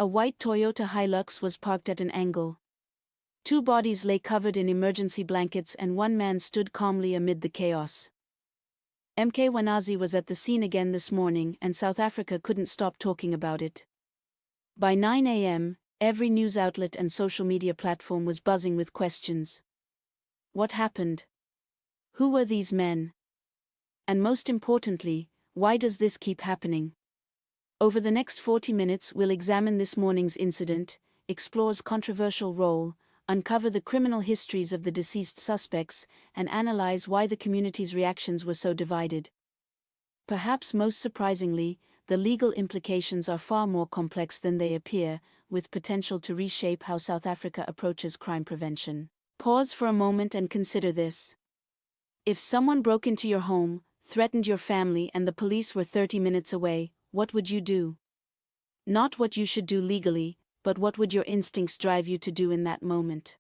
A white Toyota Hilux was parked at an angle. Two bodies lay covered in emergency blankets and one man stood calmly amid the chaos. MK Wanazi was at the scene again this morning and South Africa couldn't stop talking about it. By 9 a.m., every news outlet and social media platform was buzzing with questions. What happened? Who were these men? And most importantly, why does this keep happening? Over the next 40 minutes we'll examine this morning's incident, explore controversial role, uncover the criminal histories of the deceased suspects, and analyze why the community's reactions were so divided. Perhaps most surprisingly, the legal implications are far more complex than they appear, with potential to reshape how South Africa approaches crime prevention. Pause for a moment and consider this. If someone broke into your home, threatened your family, and the police were 30 minutes away, what would you do? Not what you should do legally, but what would your instincts drive you to do in that moment?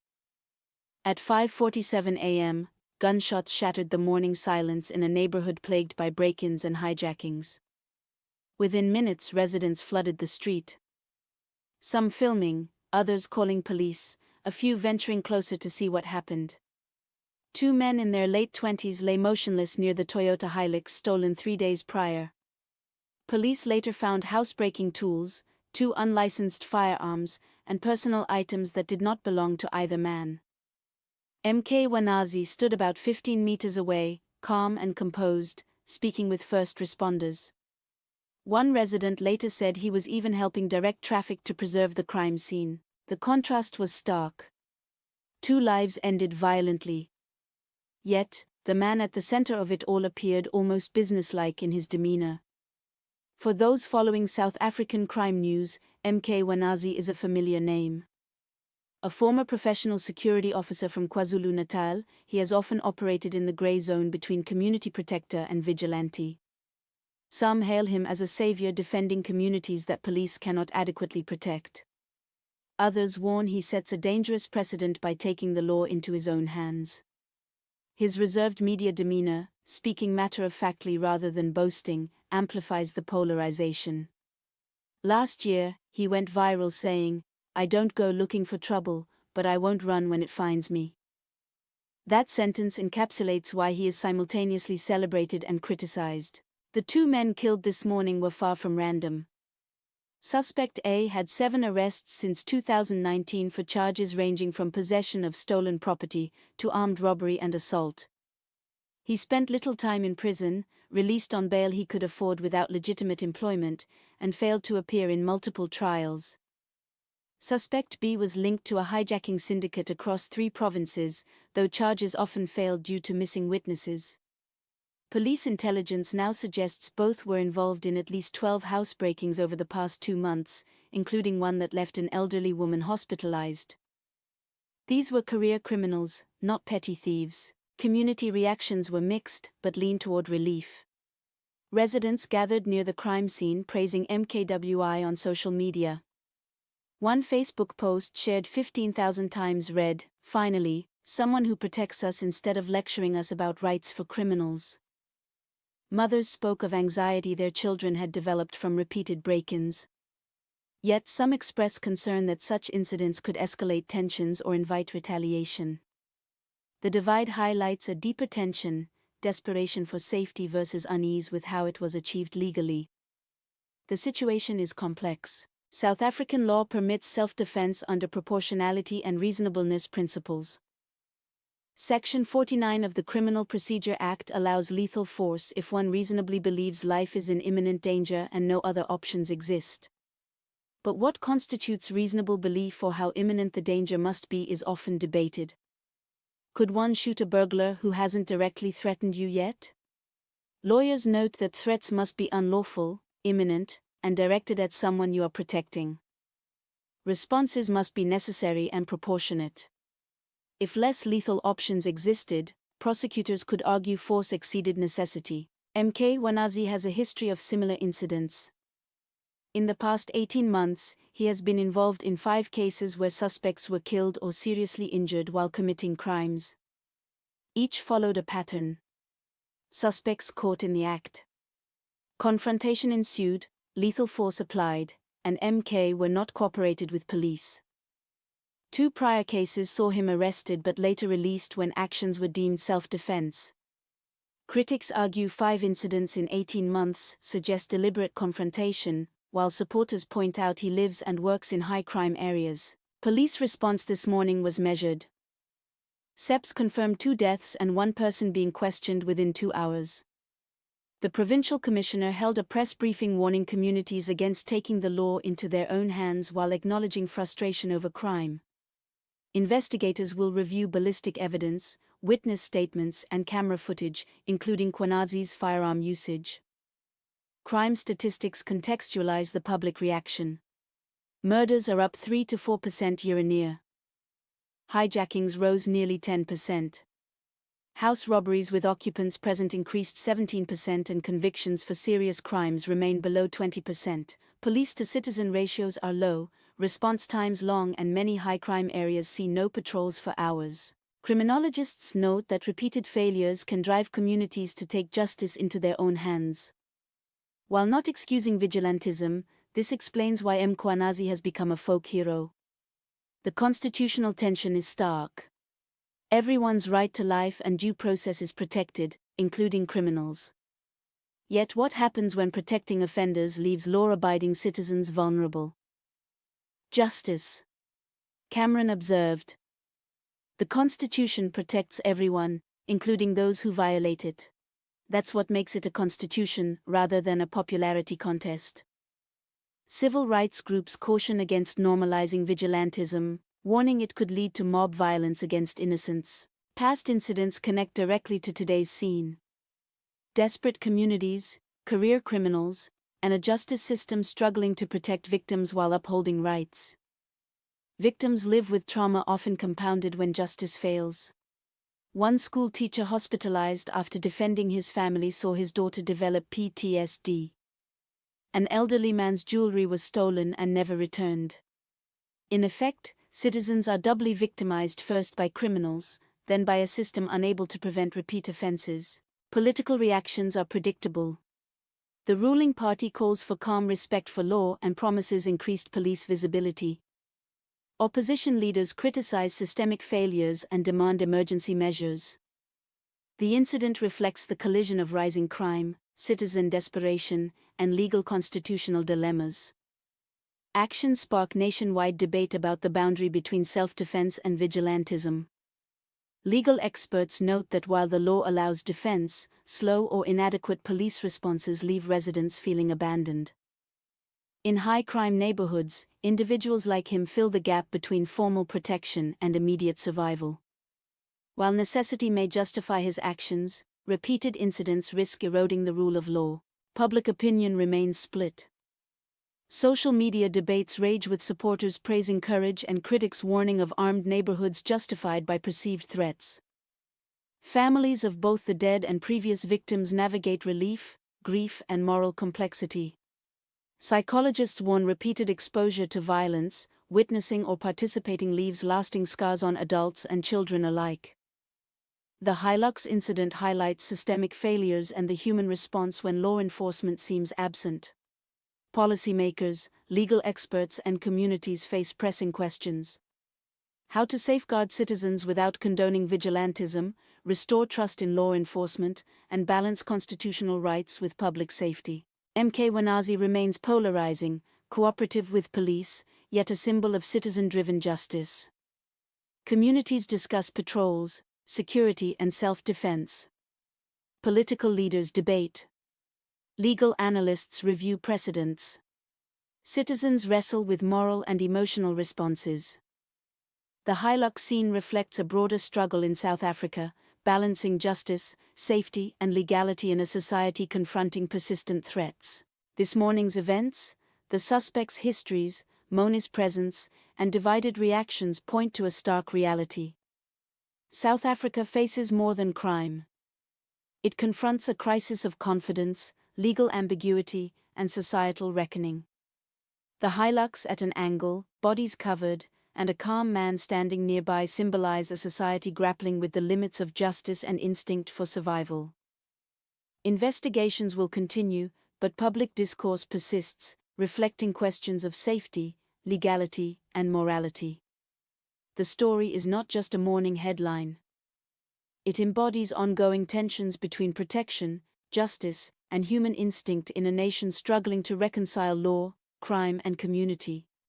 At 5:47 a.m., gunshots shattered the morning silence in a neighborhood plagued by break-ins and hijackings. Within minutes, residents flooded the street. Some filming, others calling police, a few venturing closer to see what happened. Two men in their late 20s lay motionless near the Toyota Hilux stolen 3 days prior. Police later found housebreaking tools, 2 unlicensed firearms, and personal items that did not belong to either man. MK Wanazi stood about 15 meters away, calm and composed, speaking with first responders. One resident later said he was even helping direct traffic to preserve the crime scene. The contrast was stark. 2 lives ended violently. Yet, the man at the center of it all appeared almost businesslike in his demeanor. For those following South African crime news, MK Wanazi is a familiar name. A former professional security officer from KwaZulu-Natal, he has often operated in the grey zone between community protector and vigilante. Some hail him as a savior defending communities that police cannot adequately protect. Others warn he sets a dangerous precedent by taking the law into his own hands. His reserved media demeanor, speaking matter-of-factly rather than boasting, amplifies the polarization. Last year, he went viral saying, "I don't go looking for trouble, but I won't run when it finds me." That sentence encapsulates why he is simultaneously celebrated and criticized. The 2 men killed this morning were far from random. Suspect A had 7 arrests since 2019 for charges ranging from possession of stolen property to armed robbery and assault. He spent little time in prison, released on bail he could afford without legitimate employment, and failed to appear in multiple trials. Suspect B was linked to a hijacking syndicate across 3 provinces, though charges often failed due to missing witnesses. Police intelligence now suggests both were involved in at least 12 housebreakings over the past 2 months, including one that left an elderly woman hospitalized. These were career criminals, not petty thieves. Community reactions were mixed, but leaned toward relief. Residents gathered near the crime scene praising MKWI on social media. One Facebook post shared 15,000 times read, "Finally, someone who protects us instead of lecturing us about rights for criminals." Mothers spoke of anxiety their children had developed from repeated break-ins. Yet some expressed concern that such incidents could escalate tensions or invite retaliation. The divide highlights a deeper tension, desperation for safety versus unease with how it was achieved legally. The situation is complex. South African law permits self-defense under proportionality and reasonableness principles. Section 49 of the Criminal Procedure Act allows lethal force if one reasonably believes life is in imminent danger and no other options exist. But what constitutes reasonable belief or how imminent the danger must be is often debated. Could one shoot a burglar who hasn't directly threatened you yet? Lawyers note that threats must be unlawful, imminent, and directed at someone you are protecting. Responses must be necessary and proportionate. If less lethal options existed, prosecutors could argue force exceeded necessity. MK Wanazi has a history of similar incidents. In the past 18 months, he has been involved in 5 cases where suspects were killed or seriously injured while committing crimes. Each followed a pattern. Suspects caught in the act. Confrontation ensued, lethal force applied, and MK were not cooperated with police. 2 prior cases saw him arrested but later released when actions were deemed self-defense. Critics argue 5 incidents in 18 months suggest deliberate confrontation, while supporters point out he lives and works in high-crime areas. Police response this morning was measured. SEPs confirmed 2 deaths and 1 person being questioned within 2 hours. The provincial commissioner held a press briefing warning communities against taking the law into their own hands while acknowledging frustration over crime. Investigators will review ballistic evidence, witness statements and camera footage, including Mkhwanazi's firearm usage. Crime statistics contextualize the public reaction. Murders are up 3 to 4% year-on-year. Hijackings rose nearly 10%. House robberies with occupants present increased 17% and convictions for serious crimes remain below 20%. Police-to-citizen ratios are low, response times long, and many high-crime areas see no patrols for hours. Criminologists note that repeated failures can drive communities to take justice into their own hands. While not excusing vigilantism, this explains why MK Wanazi has become a folk hero. The constitutional tension is stark. Everyone's right to life and due process is protected, including criminals. Yet what happens when protecting offenders leaves law-abiding citizens vulnerable? Justice. Cameron observed. The Constitution protects everyone, including those who violate it. That's what makes it a constitution rather than a popularity contest. Civil rights groups caution against normalizing vigilantism, warning it could lead to mob violence against innocents. Past incidents connect directly to today's scene. Desperate communities, career criminals, and a justice system struggling to protect victims while upholding rights. Victims live with trauma often compounded when justice fails. One school teacher hospitalized after defending his family saw his daughter develop PTSD. An elderly man's jewelry was stolen and never returned. In effect, citizens are doubly victimized, first by criminals, then by a system unable to prevent repeat offenses. Political reactions are predictable. The ruling party calls for calm respect for law and promises increased police visibility. Opposition leaders criticize systemic failures and demand emergency measures. The incident reflects the collision of rising crime, citizen desperation, and legal constitutional dilemmas. Actions spark nationwide debate about the boundary between self-defense and vigilantism. Legal experts note that while the law allows defense, slow or inadequate police responses leave residents feeling abandoned. In high-crime neighborhoods, individuals like him fill the gap between formal protection and immediate survival. While necessity may justify his actions, repeated incidents risk eroding the rule of law. Public opinion remains split. Social media debates rage, with supporters praising courage and critics warning of armed neighborhoods justified by perceived threats. Families of both the dead and previous victims navigate relief, grief, and moral complexity. Psychologists warn repeated exposure to violence, witnessing or participating leaves lasting scars on adults and children alike. The Hilux incident highlights systemic failures and the human response when law enforcement seems absent. Policymakers, legal experts, and communities face pressing questions. How to safeguard citizens without condoning vigilantism, restore trust in law enforcement, and balance constitutional rights with public safety. MK Wanazi remains polarizing, cooperative with police, yet a symbol of citizen-driven justice. Communities discuss patrols, security, and self-defense. Political leaders debate. Legal analysts review precedents. Citizens wrestle with moral and emotional responses. The Hilux scene reflects a broader struggle in South Africa, balancing justice, safety, and legality in a society confronting persistent threats. This morning's events, the suspects' histories, Moni's presence, and divided reactions point to a stark reality. South Africa faces more than crime. It confronts a crisis of confidence, legal ambiguity, and societal reckoning. The Hilux at an angle, bodies covered, and a calm man standing nearby symbolize a society grappling with the limits of justice and instinct for survival. Investigations will continue, but public discourse persists, reflecting questions of safety, legality, and morality. The story is not just a morning headline. It embodies ongoing tensions between protection, justice, and human instinct in a nation struggling to reconcile law, crime, and community.